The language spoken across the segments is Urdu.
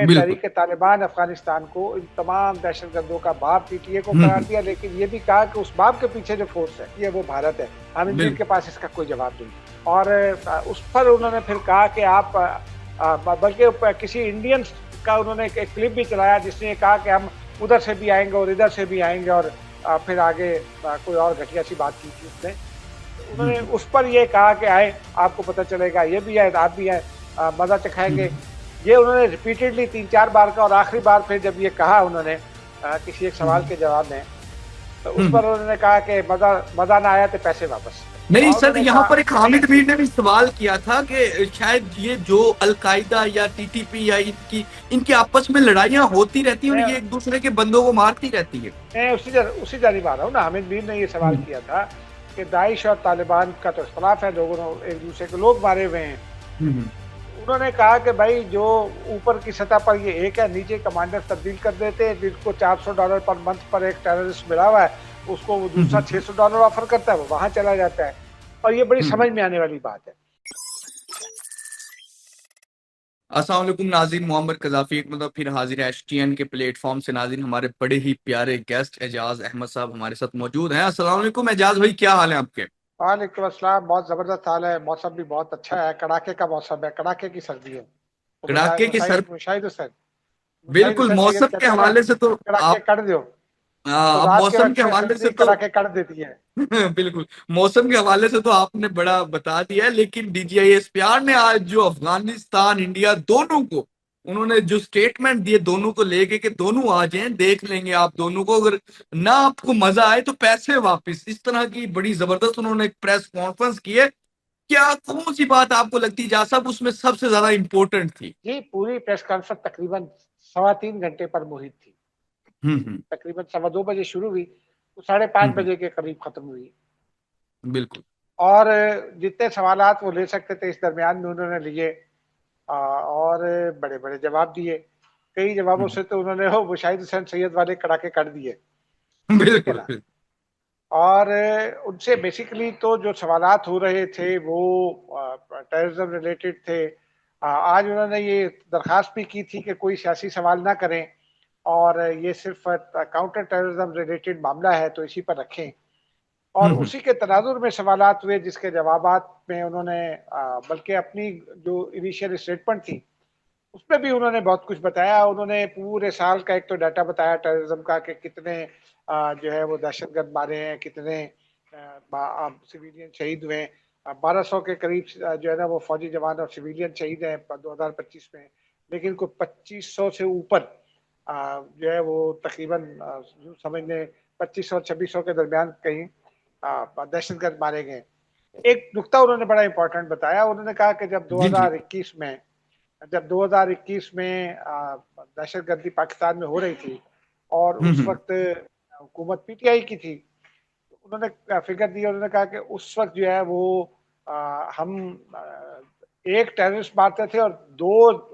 بالکل تحریک طالبان افغانستان کو ان تمام دہشت گردوں کا باپ پی ٹی اے کو ہوں قرار ہوں، دیا، لیکن یہ بھی کہا کہ اس باپ کے پیچھے جو فورس ہے یہ وہ بھارت ہے، حامد میر بالکل کے پاس اس کا کوئی جواب نہیں۔ اور اس پر انہوں نے پھر کہا کہ آپ بلکہ کسی انڈین کا انہوں نے ایک کلپ بھی چلایا جس نے کہا کہ ہم ادھر سے بھی آئیں گے اور ادھر سے بھی آئیں گے، اور پھر آگے کوئی اور گھٹیا سی بات کی تھی اس نے۔ انہوں ہوں نے ہوں، اس پر یہ کہا کہ آئے آپ کو پتہ چلے گا، یہ بھی ہے آپ بھی ہیں، مزہ چکھائیں گے۔ ہوں یہ انہوں نے ریپیٹڈلی 3-4 بار کا، اور آخری بار پھر جب یہ کہا انہوں نے کسی ایک ہوں سوال کے جواب میں، تو اس ہوں پر ہوں۔ انہوں نے کہا کہ مزہ نہ آیا تو پیسے واپس۔ نہیں اور انہوں سر، نے یہاں کہا پر ایک حامد میر نے بھی سوال کیا تھا کہ شاید یہ جو القاعدہ یا ٹی ٹی پی یا ان کی آپس میں لڑائیاں ہوتی رہتی ہیں اور میں یہ ایک دوسرے کے بندوں کو مارتی رہتی ہے۔ میں اسی جانب آ رہا ہوں نا۔ حامد میر نے یہ سوال کیا تھا کہ داعش اور طالبان کا تو اختلاف ہے، لوگوں نے ایک دوسرے کے لوگ مارے ہوئے ہیں۔ ہوں انہوں نے کہا کہ بھائی جو اوپر کی سطح پر یہ ایک ہے، نیچے کمانڈر تبدیل کر دیتے ہیں، جن کو $400 پر منتھ پر ایک ٹیررسٹ ملا ہوا ہے، اس کو وہ دوسرا ہوں $600 آفر کرتا ہے، وہ وہاں چلا جاتا ہے۔ اور یہ بڑی ہوں۔ سمجھ میں آنے والی بات ہے۔ السلام علیکم ناظرین، محمد قذافی ایک مطلب پھر حاضر ہے ایچ ٹی این کے پلیٹ فارم سے۔ ناظرین، ہمارے بڑے ہی پیارے گیسٹ اعجاز احمد صاحب ہمارے ساتھ موجود ہیں۔ السلام علیکم اعجاز بھائی، کیا حال ہے آپ کے؟ وعلیکم السلام، بہت زبردست حال ہے، موسم بھی بہت اچھا ہے، کڑاکے کا موسم ہے، کڑاکے کی سردی ہے۔ وہ کڑاکے کی سر، مشاہد بالکل حسین سید موسم کے کہتے ہیں نا، حوالے سے تو کڑاکے آپ کڑ دیو، تو اب رات کے موسم وقت کے میں حوالے سے سردی تو کڑاکے کڑ دیتی ہے۔ بالکل موسم کے حوالے سے تو آپ نے بڑا بتا دیا ہے، لیکن D G I S P R نے آج جو افغانستان انڈیا دونوں کو انہوں نے جو سٹیٹمنٹ دیے دونوں کو لے کے کہ دونوں آ جائیں، دیکھ لیں گے آپ دونوں کو، اگر نہ آپ کو مزہ آئے تو پیسے واپس، اس طرح کی بڑی زبردست انہوں نے ایک پریس کانفرنس کی ہے۔ کیا کون سی بات آپ کو لگتی ہے جا صاحب اس میں سب سے زیادہ امپورٹنٹ تھی؟ جی، پوری پریس کانفرنس تقریباً 3.25 گھنٹے پر محیط تھی۔ ہوں تقریباً 2:15 شروع ہوئی تو 5:30 ہوں بجے کے قریب ختم ہوئی، بالکل اور جتنے سوالات وہ لے سکتے تھے اس درمیان میں انہوں نے لیے، اور بڑے بڑے جواب دیے۔ کئی جوابوں ہوں، سے تو انہوں نے وہ مشاہد حسین سید والے کڑاکے کر دیے، ٹھیک ہے بالکل نا۔ بالکل اور ان سے بیسیکلی تو جو سوالات ہو رہے تھے وہ ٹیررزم ریلیٹڈ تھے۔ آج انہوں نے یہ درخواست بھی کی تھی کہ کوئی سیاسی سوال نہ کریں، اور یہ صرف کاؤنٹر ٹیررزم ریلیٹڈ معاملہ ہے تو اسی پر رکھیں۔ اور ہوں اسی کے تناظر میں سوالات ہوئے، جس کے جوابات میں انہوں نے بلکہ اپنی جو انیشیل اسٹیٹمنٹ تھی اس میں بھی انہوں نے بہت کچھ بتایا۔ انہوں نے پورے سال کا ایک تو ڈیٹا بتایا ٹیررزم کا، کہ کتنے جو ہے وہ دہشت گرد مارے ہیں، کتنے سویلین شہید ہوئے ہیں۔ 1200 کے قریب جو ہے نا وہ فوجی جوان اور سویلین شہید ہیں 2025 میں، لیکن کوئی 2500 سے اوپر جو ہے وہ تقریباً یوں سمجھ لیں 2500 اور 2600 کے درمیان کہیں دہشت گرد مارے گئے۔ ایک نقطہ انہوں نے بڑا امپورٹنٹ بتایا، انہوں نے کہا کہ جب جی جی 2021 میں دہشت گردی پاکستان میں ہو رہی تھی اور اس ہوں وقت حکومت پی ٹی آئی کی تھی، انہوں نے فگر دی، انہوں نے کہا کہ اس وقت جو ہے وہ ہم ایک ٹیررسٹ مارتے تھے اور 2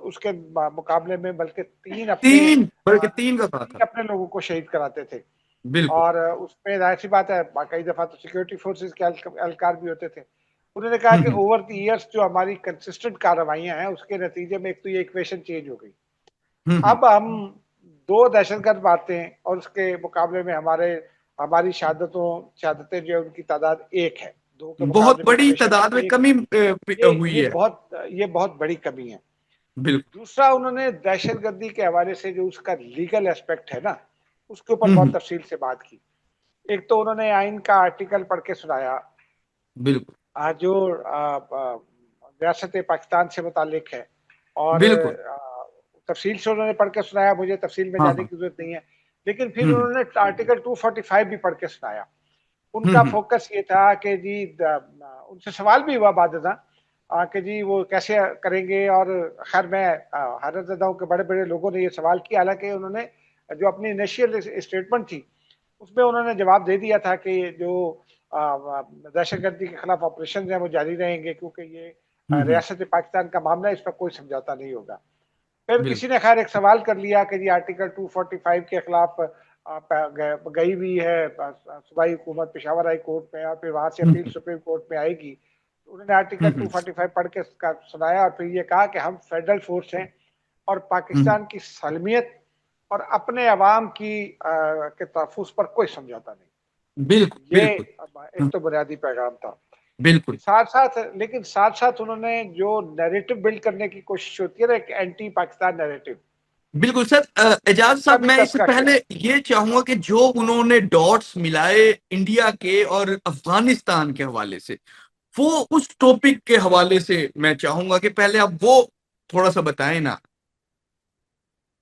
اس کے مقابلے میں بلکہ 3 اپنے تین بلکہ تین کا کہا تھا، لوگوں کو شہید کراتے تھے۔ بالکل اور اس پہ ظاہر سی بات ہے کئی دفعہ تو سیکورٹی فورسز کے اہلکار بھی ہوتے تھے۔ انہوں نے کہا کہ ہوں اوور دی ایئرس جو ہماری کنسسٹنٹ کارروائیاں ہیں اس کے نتیجے میں ایک تو یہ ایکویشن چینج ہو گئی۔ ہوں اب ہم 2 دہشت گرد مارتے ہیں اور اس کے مقابلے میں ہماری شہادتیں جو ہے ان کی تعداد 1 ہے، 2 کے بہت مقابلے میں بڑی ایکویشن میں تعداد میں 1 کمی ہے۔ ہوئی ہے، یہ بہت بڑی کمی ہے۔ بالکل دوسرا انہوں نے دہشت گردی کے حوالے سے جو اس کا لیگل اسپیکٹ ہے نا اس کے اوپر بہت ہوں تفصیل سے بات کی۔ ایک تو انہوں نے آئین کا آرٹیکل پڑھ کے سنایا بالکل جو ریاست پاکستان سے متعلق ہے، اور بالکل تفصیل سے انہوں نے پڑھ کے سنایا، مجھے تفصیل میں ہاں جانے ہاں کی ضرورت نہیں ہے۔ لیکن پھر ہوں انہوں نے آرٹیکل 245 بھی پڑھ کے سنایا۔ ان کا ہوں فوکس یہ تھا کہ جی ان سے سوال بھی ہوا بعد ازاں کہ جی وہ کیسے کریں گے، اور خیر میں حیرت زدہ ہوں کہ بڑے بڑے لوگوں نے یہ سوال کیا، حالانکہ انہوں نے جو اپنی انیشیل اسٹیٹمنٹ تھی اس میں انہوں نے جواب دے دیا تھا کہ جو دہشت گردی کے خلاف آپریشن ہیں وہ جاری رہیں گے، کیونکہ یہ ہوں ریاست پاکستان کا معاملہ ہے، اس پر کوئی سمجھوتا نہیں ہوگا۔ پھر کسی بالکل نے خیر ایک سوال کر لیا کہ جی آرٹیکل 245 کے خلاف گئی ہوئی ہے صوبائی حکومت پشاور ہائی کورٹ میں، اور پھر وہاں سے اپیل سپریم کورٹ میں آئے گی۔ انہوں نے آرٹیکل 245 پڑھ کے سنایا اور پھر یہ کہا کہ ہم فیڈرل فورس ہیں اور ہوں، پاکستان کی سالمیت اور اپنے عوام کی کے تحفظ پر کوئی سمجھوتا نہیں. بالکل یہ بالکل. ہوں، ایک تو بنیادی پیغام تھا. بالکل ساتھ ساتھ انہوں نے جو نیریٹو بلڈ کرنے کی کوشش ہوتی ہے نا، ایک اینٹی پاکستان نیریٹو، بالکل سر. اعجاز اس کا صاحب بھی میں اس سے تذکرہ کیا. پہلے یہ چاہوں گا کہ جو انہوں نے ڈاٹس ملائے انڈیا کے اور افغانستان کے حوالے سے، وہ اس ٹاپک کے حوالے سے میں چاہوں گا کہ پہلے آپ وہ تھوڑا سا بتائیں نا.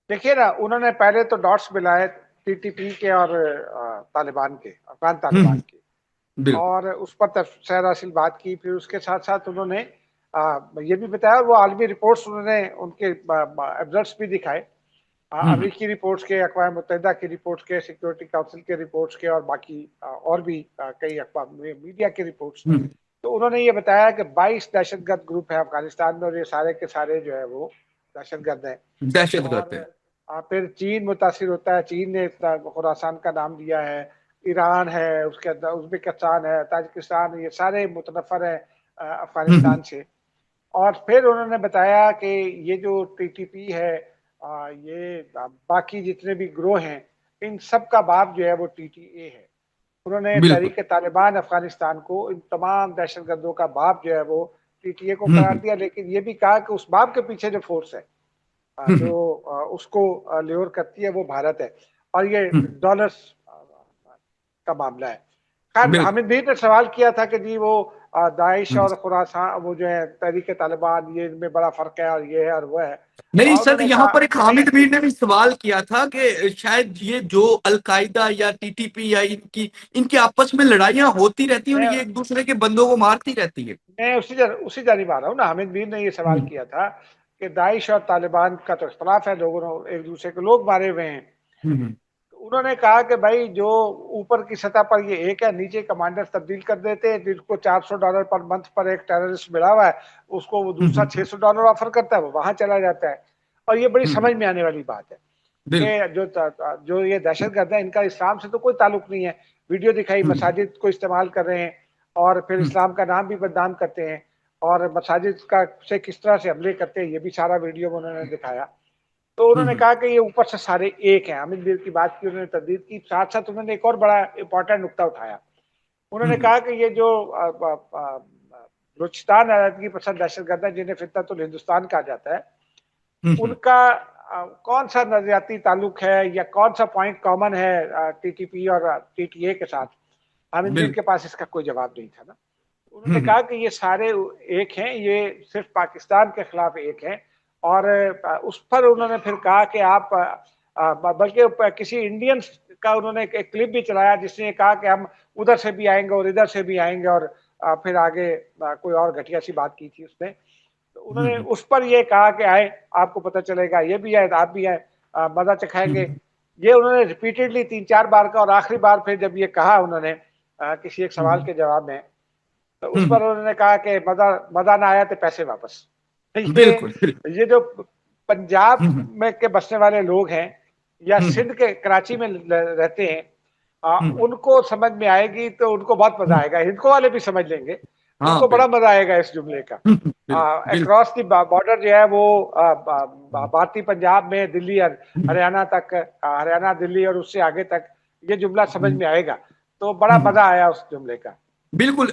دیکھیے نا، انہوں نے پہلے تو ڈاٹس ملائے ٹی ٹی پی کے اور طالبان کے، افغان ہوں، طالبان کے، بالکل. اور اس پر تفصیل حاصل بات کی. پھر اس کے ساتھ ساتھ انہوں نے یہ بھی بتایا، وہ عالمی رپورٹس انہوں نے ان کے ایبزرٹس بھی دکھائے، ہوں، امریکی رپورٹس کے، اقوام متحدہ کی رپورٹس کے، سیکورٹی کونسل کے رپورٹس کے، اور باقی اور بھی کئی اقوام میڈیا کے رپورٹس. ہوں، تو انہوں نے یہ بتایا کہ 22 دہشت گرد گروپ ہیں افغانستان میں، اور یہ سارے کے سارے جو ہے وہ دہشت گرد ہیں. دہشت اور گرد ہے. پھر چین متاثر ہوتا ہے، چین نے خراسان کا نام دیا ہے، ایران ہے اس کے اندر، ازبکستان ہے، تاجکستان، یہ سارے متنفر ہیں ہوں، افغانستان سے. اور پھر انہوں نے بتایا کہ یہ جو ٹی ٹی پی ہے، یہ باقی جتنے بھی گروہ ہیں، ان سب کا باپ جو ہے وہ ٹی ٹی اے ہے. انہوں نے بالکل. تحریک طالبان افغانستان کو ان تمام دہشت گردوں کا باپ جو ہے وہ ٹی ٹی اے کو قرار ہوں، دیا، لیکن یہ بھی کہا کہ اس باپ کے پیچھے جو فورس ہے جو ہوں، اس کو لیور کرتی ہے وہ بھارت ہے، اور یہ ہوں، ڈالرز کا معاملہ ہے. خیر بالکل. حامد بھائی نے سوال کیا تھا کہ جی وہ داعش ہوں. اور خراسان، وہ جو ہے تحریک طالبان، یہ ان میں بڑا فرق ہے، اور یہ ہے اور وہ ہے. نہیں اور انہوں سر، نے یہاں کہا پر ایک نہیں. حامد میر نے بھی سوال کیا تھا کہ شاید یہ جو القاعدہ یا ٹی ٹی پی یا ان کی آپس میں لڑائیاں ہوتی رہتی ہیں اور میں یہ ایک دوسرے کے بندوں کو مارتی رہتی ہے. میں اسی جانب آ رہا ہوں نا. حامد بھائی نے یہ سوال ہوں، کیا تھا کہ داعش اور طالبان کا تو اختلاف ہے، لوگوں نے ایک دوسرے کے لوگ مارے ہوئے ہیں. ہوں، انہوں نے کہا کہ بھائی جو اوپر کی سطح پر یہ ایک ہے، نیچے کمانڈر تبدیل کر دیتے ہیں، جس کو $400 پر منتھ پر ایک ٹیررسٹ ملا ہوا ہے، اس کو وہ دوسرا ہوں، $600 آفر کرتا ہے، وہ وہاں چلا جاتا ہے. اور یہ بڑی ہوں، سمجھ میں آنے والی بات ہے بالکل. کہ جو یہ دہشت گرد ہیں، ان کا اسلام سے تو کوئی تعلق نہیں ہے. ویڈیو دکھائی ہوں، مساجد کو استعمال کر رہے ہیں، اور پھر ہوں، اسلام کا نام بھی بدنام کرتے ہیں، اور مساجد کا سے کس طرح سے حملے کرتے ہیں، یہ بھی سارا ویڈیو میں انہوں نے دکھایا. تو انہوں نے ہوں، کہا کہ یہ اوپر سے سارے ایک ہیں. حامد میر کی بات کی انہوں نے تردید کی. ساتھ ساتھ انہوں نے ایک اور بڑا امپورٹنٹ نقطہ اٹھایا. انہوں نے ہوں، کہا کہ یہ جو بلوچستان علیحدگی پسند دہشت گرد ہیں، جنہیں فتنۃ الہندوستان کہا جاتا ہے، ان ہوں، کا کون سا نظریاتی تعلق ہے یا کون سا پوائنٹ کامن ہے ٹی ٹی پی اور ٹی ٹی اے کے ساتھ. حامد میر بالکل. کے پاس اس کا کوئی جواب نہیں تھا نا. انہوں نے ہوں، کہا کہ یہ سارے ایک ہیں، یہ صرف پاکستان کے خلاف ایک ہیں. اور اس پر انہوں نے پھر کہا کہ آپ بلکہ کسی انڈین کا انہوں نے ایک کلپ بھی چلایا جس نے کہا کہ ہم ادھر سے بھی آئیں گے اور ادھر سے بھی آئیں گے، اور پھر آگے کوئی اور گھٹیا سی بات کی تھی اس نے. تو انہوں نے ہوں، اس پر یہ کہا کہ آئے، آپ کو پتہ چلے گا، یہ بھی آئے آپ بھی آئے، مزہ چکھائیں گے. ہوں، یہ انہوں نے ریپیٹڈلی 3-4 بار کا، اور آخری بار پھر جب یہ کہا انہوں نے کسی ایک سوال ہوں، کے جواب میں، تو اس ہوں، پر انہوں نے کہا کہ مزہ نہ آیا تو پیسے واپس. یہ بالکل بالکل. یہ جو پنجاب ہوں، میں کے بسنے والے لوگ ہیں یا ہوں، سندھ کے کراچی میں رہتے ہیں، ہوں، ان کو سمجھ میں آئے گی تو ان کو بہت مزہ ہوں، آئے گا. ہند کو والے بھی سمجھ لیں گے، ان ہاں کو بڑا بالکل. مزہ آئے گا اس جملے کا. بالکل بالکل. اکراس دی بارڈر جو ہے وہ بھارتی پنجاب میں دلی ہریانہ تک، ہریانہ دلی اور اس سے آگے تک یہ جملہ سمجھ میں آئے گا. تو بڑا مزہ آیا اس جملے کا. بالکل.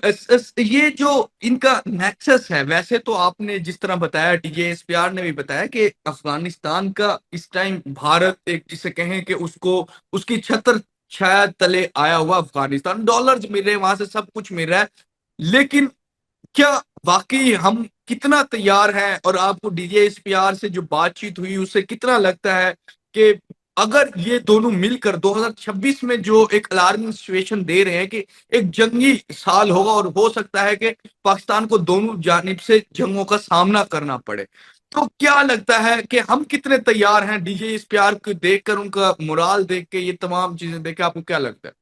یہ جو ان کا نیکسس ہے، ویسے تو آپ نے جس طرح بتایا، D J S P R نے بھی بتایا کہ افغانستان کا اس ٹائم بھارت ایک جسے کہیں کہ اس کی چھتر چھایا تلے آیا ہوا افغانستان، ڈالرز مل رہے ہیں وہاں سے، سب کچھ مل رہا ہے. لیکن کیا واقعی ہم کتنا تیار ہیں؟ اور آپ کو D J S P are سے جو بات چیت ہوئی اس سے کتنا لگتا ہے کہ اگر یہ دونوں مل کر 2026 میں جو ایک الارمنگ سچویشن دے رہے ہیں کہ ایک جنگی سال ہوگا اور ہو سکتا ہے کہ پاکستان کو دونوں جانب سے جنگوں کا سامنا کرنا پڑے، تو کیا لگتا ہے کہ ہم کتنے تیار ہیں؟ D J S P are کو دیکھ کر، ان کا مورال دیکھ کے، یہ تمام چیزیں دیکھ کے آپ کو کیا لگتا ہے؟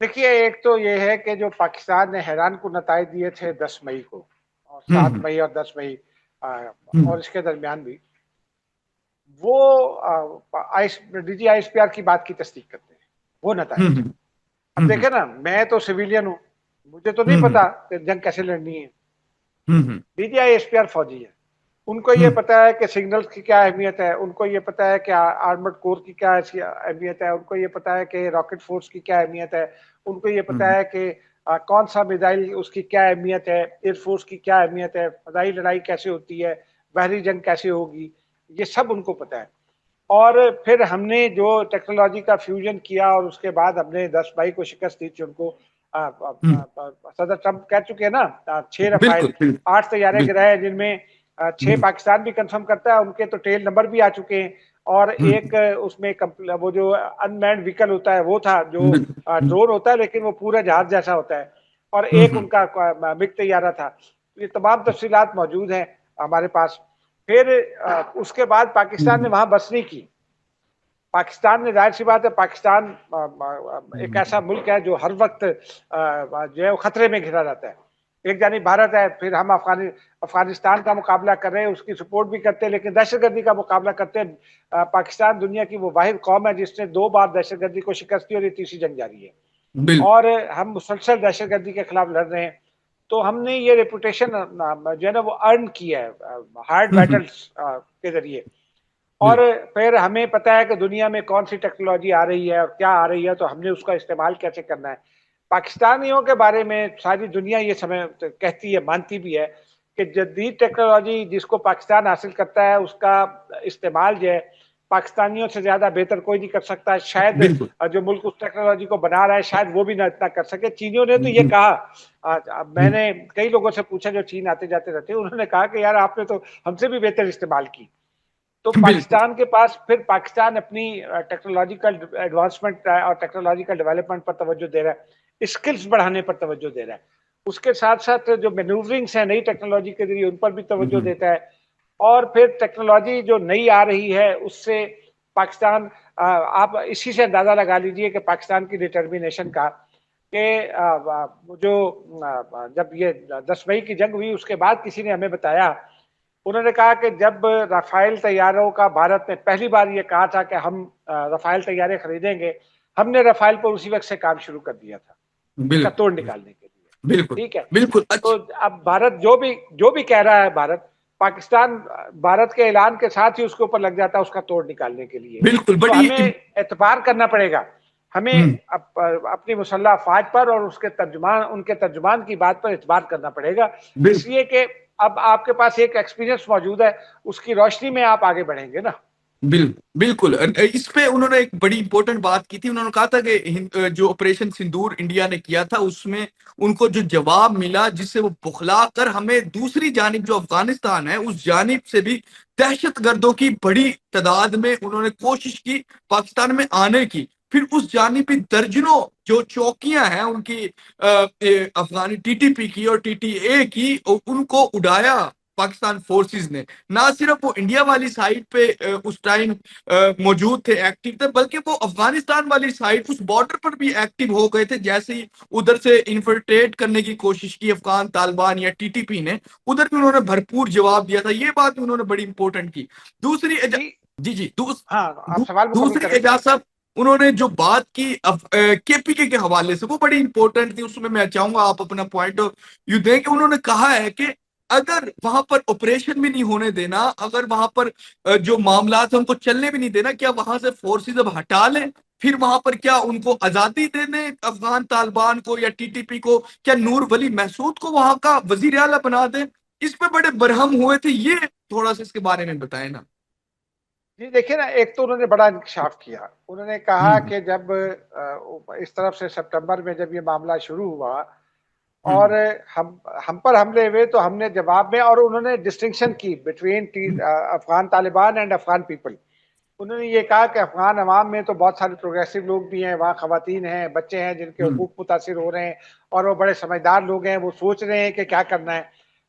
دیکھیے، ایک تو یہ ہے کہ جو پاکستان نے حیران کن نتائج دیے تھے 10 مئی کو، اور ہوں، 7 مئی اور 10 مئی، ہوں، اور اس کے درمیان بھی وہ D G I S P R کی بات کی تصدیق کرتے ہیں، وہ نتائج. ہوں، اب ہوں، دیکھیں نا، میں تو سویلین ہوں، مجھے تو نہیں ہوں، پتا کہ جنگ کیسے لڑنی ہے. ہوں، D G I S P R فوجی ہے. ان کو یہ پتا ہے کہ سگنلز کی کیا اہمیت ہے، ان کو یہ پتا ہے کہ آرمڈ کور کی کیا اہمیت ہے، ان کو یہ پتا ہے کہ راکٹ فورس کی کیا اہمیت ہے، ان کو یہ پتا ہے کہ کون سا میزائل اس کی کیا اہمیت ہے، ایئر فورس کی کیا اہمیت ہے، فضائی لڑائی کیسے ہوتی ہے، بحری جنگ کیسے ہوگی، یہ سب ان کو پتا ہے۔ اور پھر ہم نے جو ٹیکنالوجی کا فیوژن کیا اور اس کے بعد ہم نے 10/22 کو شکست دی تھی ان کو۔ صدر ٹرمپ کہہ چکے ہیں نا 6 رفائل، بالکل بالکل 8 طیارے بالکل گرے ہیں، جن میں 6 پاکستان بھی کنفرم کرتا ہے، ان کے تو ٹیل نمبر بھی آ چکے ہیں، اور ایک اس میں وہ جو ان مینڈ وہیکل ہوتا ہے وہ تھا، جو ڈرون ہوتا ہے لیکن وہ پورا جہاز جیسا ہوتا ہے، اور ایک ان کا مگ طیارہ تھا۔ یہ تمام تفصیلات موجود ہیں ہمارے پاس۔ پھر اس کے بعد پاکستان نے وہاں بس نہیں کی۔ پاکستان نے، ظاہر سی بات ہے، پاکستان ایک ایسا ملک ہے جو ہر وقت جو ہے خطرے میں گھرا رہتا ہے۔ ایک جانب بھارت ہے، پھر ہم افغانستان کا مقابلہ کر رہے ہیں، اس کی سپورٹ بھی کرتے ہیں، لیکن دہشت گردی کا مقابلہ کرتے ہیں۔ پاکستان دنیا کی وہ واحد قوم ہے جس نے 2 بار دہشت گردی کو شکست دی، اور یہ تیسری جنگ جاری ہے، بالکل اور ہم مسلسل دہشت گردی کے خلاف لڑ رہے ہیں۔ تو ہم نے یہ ریپوٹیشن جو ہے نا وہ ارن کی ہے ہارڈ بیٹلز کے ذریعے۔ اور بالکل پھر ہمیں پتا ہے کہ دنیا میں کون سی ٹیکنالوجی آ رہی ہے اور کیا آ رہی ہے، تو ہم نے اس کا استعمال کیسے کرنا ہے۔ پاکستانیوں کے بارے میں ساری دنیا یہ کہتی ہے، مانتی بھی ہے، کہ جدید ٹیکنالوجی جس کو پاکستان حاصل کرتا ہے اس کا استعمال جو ہے پاکستانیوں سے زیادہ بہتر کوئی نہیں کر سکتا۔ شاید بالکل جو ملک اس ٹیکنالوجی کو بنا رہا ہے شاید وہ بھی نہ اتنا کر سکے۔ چینیوں نے تو یہ کہا، میں نے کئی لوگوں سے پوچھا جو چین آتے جاتے رہتے ہیں، انہوں نے کہا کہ یار آپ نے تو ہم سے بھی بہتر استعمال کی۔ تو بالکل پاکستان کے پاس پھر پاکستان اپنی ٹیکنالوجیکل ایڈوانسمنٹ اور ٹیکنالوجیکل ڈیولپمنٹ پر توجہ دے رہا ہے، اسکلز بڑھانے پر توجہ دے رہا ہے، اس کے ساتھ ساتھ جو مینوورنگس ہیں نئی ٹیکنالوجی کے ذریعے ان پر بھی توجہ دیتا ہے، اور پھر ٹیکنالوجی جو نئی آ رہی ہے اس سے پاکستان، آپ اسی سے اندازہ لگا لیجئے کہ پاکستان کی ڈٹرمینیشن کا، کہ جو جب یہ 10 مئی کی جنگ ہوئی اس کے بعد کسی نے ہمیں بتایا، انہوں نے کہا کہ جب رافائل طیاروں کا بھارت نے پہلی بار یہ کہا تھا کہ ہم رافائل طیارے خریدیں گے، ہم نے رافائل پر اسی وقت سے کام شروع کر دیا تھا اس کا توڑ بالکل نکالنے کے لیے۔ بالکل ٹھیک ہے، بالکل تو اچھا اب بھارت جو بھی کہہ رہا ہے، پاکستان بھارت کے اعلان کے ساتھ ہی اس کے اوپر لگ جاتا ہے اس کا توڑ نکالنے کے لیے۔ بالکل تو بڑی ہمیں اعتبار کرنا پڑے گا، ہمیں اپنی مسلح افواج پر اور اس کے ان کے ترجمان کی بات پر اعتبار کرنا پڑے گا، اس بالکل لیے کہ اب آپ کے پاس ایک ایکسپیرینس موجود ہے، اس کی روشنی میں آپ آگے بڑھیں گے نا۔ بالکل اس پہ انہوں نے ایک بڑی امپورٹنٹ بات کی تھی، انہوں نے کہا تھا کہ جو آپریشن سندور انڈیا نے کیا تھا اس میں ان کو جو جواب ملا جس سے وہ بخلا کر ہمیں دوسری جانب جو افغانستان ہے اس جانب سے بھی دہشت گردوں کی بڑی تعداد میں انہوں نے کوشش کی پاکستان میں آنے کی، پھر اس جانب بھی درجنوں جو چوکیاں ہیں ان کی افغانی ٹی ٹی پی کی اور ٹی ٹی اے کی، ان کو اڑایا پاکستان فورسز نے۔ نہ صرف وہ انڈیا والی سائڈ پہ اس ٹائم موجود تھے، ایکٹیو تھے، بلکہ وہ افغانستان والی سائڈ اس بارڈر پر بھی ایکٹیو ہو گئے تھے۔ جیسے ہی ادھر سے انفلٹریٹ کرنے کی کوشش کی افغان طالبان یا ٹی ٹی پی نے، ادھر بھی انہوں نے بھرپور جواب دیا تھا۔ یہ بات انہوں نے بڑی امپورٹنٹ کی۔ دوسری جی جی جی ہاں، آپ سوال مکمل دوسری کریں۔ اعجاز صاحب، انہوں نے جو بات کی کے پی کے حوالے سے وہ بڑی امپورٹنٹ تھی، اس میں چاہوں گا آپ اپنا پوائنٹ آف ویو دیں کہ انہوں نے کہا ہے کہ اگر وہاں پر آپریشن بھی نہیں ہونے دینا، اگر وہاں پر جو معاملات ہیں ان کو چلنے بھی نہیں دینا، کیا وہاں سے فورسز اب ہٹا لیں، پھر وہاں پر کیا ان کو آزادی دے دیں افغان طالبان کو یا ٹی ٹی پی کو، کیا نور ولی محسود کو وہاں کا وزیر اعلیٰ بنا دیں؟ اس پہ بڑے برہم ہوئے تھے، یہ تھوڑا سا اس کے بارے میں بتائیں نا۔ جی دیکھیں نا، ایک تو انہوں نے بڑا انکشاف کیا، انہوں نے کہا کہ جب اس طرف سے سپٹمبر میں جب یہ معاملہ شروع ہوا اور ہم پر حملے ہوئے تو ہم نے جواب میں، اور انہوں نے ڈسٹنکشن کی between Afghan Taliban and Afghan people. انہوں نے یہ کہا کہ افغان عوام میں تو بہت سارے پروگریسو لوگ بھی ہیں، وہاں خواتین ہیں، بچے ہیں جن کے حقوق متاثر ہو رہے ہیں، اور وہ بڑے سمجھدار لوگ ہیں، وہ سوچ رہے ہیں کہ کیا کرنا ہے۔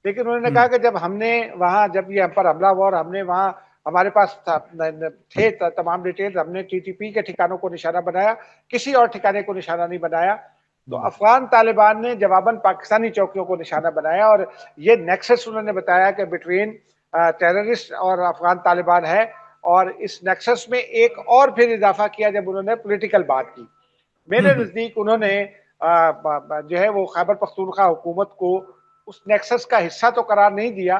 لیکن انہوں نے کہا کہ جب ہم نے وہاں، جب یہ ہم پر حملہ ہوا اور ہم نے وہاں، ہمارے پاس تھے تمام ڈیٹیل، ہم نے ٹی ٹی پی کے ٹھکانوں کو نشانہ بنایا، کسی اور ٹھکانے کو نشانہ نہیں بنایا۔ تو افغان طالبان نے جواباً پاکستانی چوکیوں کو نشانہ بنایا، اور یہ نیکسس انہوں نے بتایا کہ بٹوین ٹیررسٹ اور افغان طالبان ہے۔ اور اس نیکسس میں ایک اور پھر اضافہ کیا جب انہوں نے پولیٹیکل بات کی۔ میرے نزدیک انہوں نے جو ہے وہ خیبر پختونخوا حکومت کو اس نیکسس کا حصہ تو قرار نہیں دیا،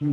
ہوں،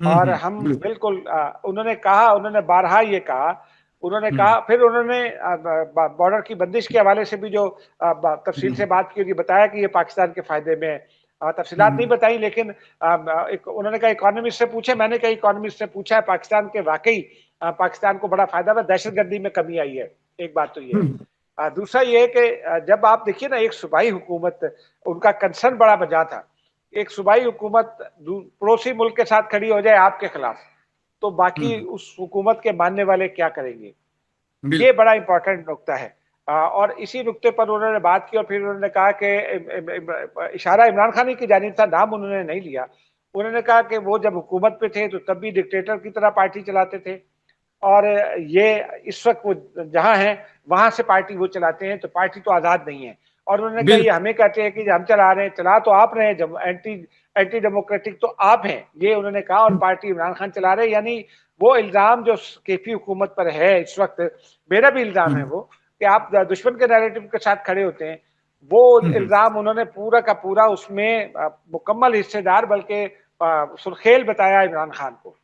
ہوں، اور ہوں، ہم بالکل، بالکل انہوں نے بارہا یہ کہا. انہوں نے ہوں، کہا پھر انہوں نے بارڈر کی بندش کے حوالے سے بھی جو تفصیل ہوں، سے بات کی اور یہ بتایا کہ یہ پاکستان کے فائدے میں ہے. تفصیلات نہیں ہوں، بتائیں لیکن انہوں نے کہا اکانومسٹ سے پوچھے. میں نے کہا اکانومسٹ سے پوچھا ہے پاکستان کے, واقعی پاکستان کو بڑا فائدہ ہوا, دہشت گردی میں کمی آئی ہے. ایک بات تو یہ ہوں، ہے. دوسرا یہ ہے کہ جب آپ دیکھیے نا, ایک صوبائی حکومت, ان کا کنسرن بڑا بجا تھا. ایک صوبائی حکومت پڑوسی ملک کے ساتھ کھڑی ہو جائے آپ کے خلاف, تو باقی ہوں، اس حکومت کے ماننے والے کیا کریں گے. یہ بالکل، بڑا امپورٹنٹ نقطہ ہے. اور اسی نقطے پر انہوں نے بات کی. اور پھر انہوں نے کہا کہ اشارہ عمران خان کی جانب تھا, نام انہوں نے نہیں لیا. انہوں نے کہا کہ وہ جب حکومت پہ تھے تو تب بھی ڈکٹیٹر کی طرح پارٹی چلاتے تھے, اور یہ اس وقت وہ جہاں ہیں وہاں سے پارٹی وہ چلاتے ہیں, تو پارٹی تو آزاد نہیں ہے. اور انہوں نے کہا یہ بالکل، ہمیں کہتے ہیں کہ ہم چلا رہے ہیں, چلا تو آپ رہے ہیں, اینٹی ڈیموکریٹک تو آپ ہیں, یہ انہوں نے کہا. اور پارٹی عمران خان چلا رہے ہیں. یعنی وہ الزام جو KP حکومت پر ہے اس وقت, میرا بھی الزام ہے ہوں، وہ, کہ آپ دشمن کے نیریٹو کے ساتھ کھڑے ہوتے ہیں. وہ ہوں، الزام انہوں نے پورا کا پورا اس میں مکمل حصے دار بلکہ سرخیل بتایا عمران خان کو.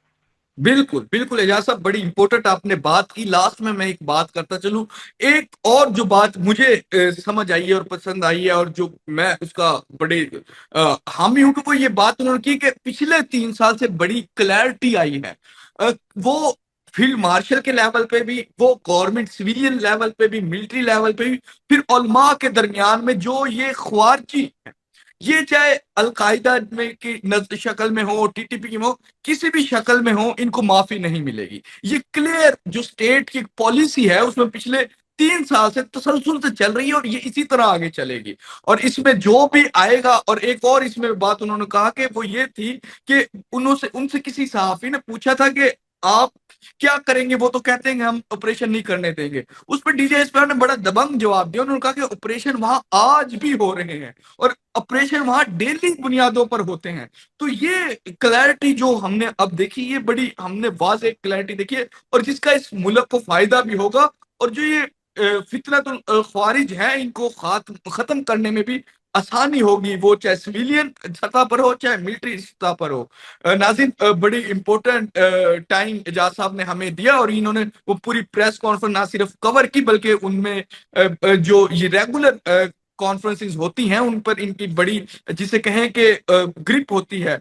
بالکل، بالکل اعجاز صاحب، بڑی امپورٹنٹ آپ نے بات کی. لاسٹ میں ایک بات کرتا چلوں. ایک اور جو بات مجھے سمجھ آئی ہے اور پسند آئی ہے اور جو میں اس کا بڑے حامی ہوں کہ وہ یہ بات انہوں نے کی کہ پچھلے 3 سال سے بڑی کلیئرٹی آئی ہے. وہ فیلڈ مارشل کے لیول پہ بھی, وہ گورنمنٹ سویلین لیول پہ بھی, ملٹری لیول پہ بھی, پھر علماء کے درمیان میں جو یہ خوارجی ہے, یہ چاہے القاعدہ میں کی شکل میں ہو, TTP میں ہو, کسی بھی شکل میں ہو, ان کو معافی نہیں ملے گی. یہ کلیئر جو اسٹیٹ کی پالیسی ہے اس میں پچھلے 3 سال سے تسلسل سے چل رہی ہے, اور یہ اسی طرح آگے چلے گی. اور اس میں جو بھی آئے گا, اور ایک اور اس میں بات انہوں نے کہا کہ وہ یہ تھی کہ ان سے کسی صحافی نے پوچھا تھا کہ آپ کیا کریں گے, وہ تو کہتے ہیں کہ ہم آپریشن نہیں کرنے دیں گے. اس پہ DGSP نے بڑا دبنگ جواب دیا. انہوں نے کہا کہ آپریشن وہاں آج بھی ہو رہے ہیں, اور آپریشن وہاں ڈیلی بنیادوں پر ہوتے ہیں. تو یہ کلیئرٹی جو ہم نے اب دیکھی, یہ بڑی ہم نے واضح کلیئرٹی دیکھی ہے, اور جس کا اس ملک کو فائدہ بھی ہوگا. اور جو یہ فتنۃ الخوارج ہے, ان کو ختم کرنے میں بھی آسانی ہوگی, وہ چاہے سویلین سطح پر ہو چاہے ملٹری سطح پر ہو. ناظرین, بڑی امپورٹنٹ ٹائم اعجاز صاحب نے ہمیں دیا, اور انہوں نے وہ پوری پریس کانفرنس نہ صرف کور کی بلکہ ان میں جو یہ ریگولر کانفرنسز ہوتی ہیں ان پر ان کی بڑی جسے کہیں کہ گرپ ہوتی ہے.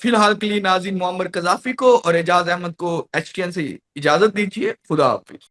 فی الحال کے لیے ناظرین معمر قذافی کو اور اعجاز احمد کو HTN سے اجازت دیجیے. خدا حافظ.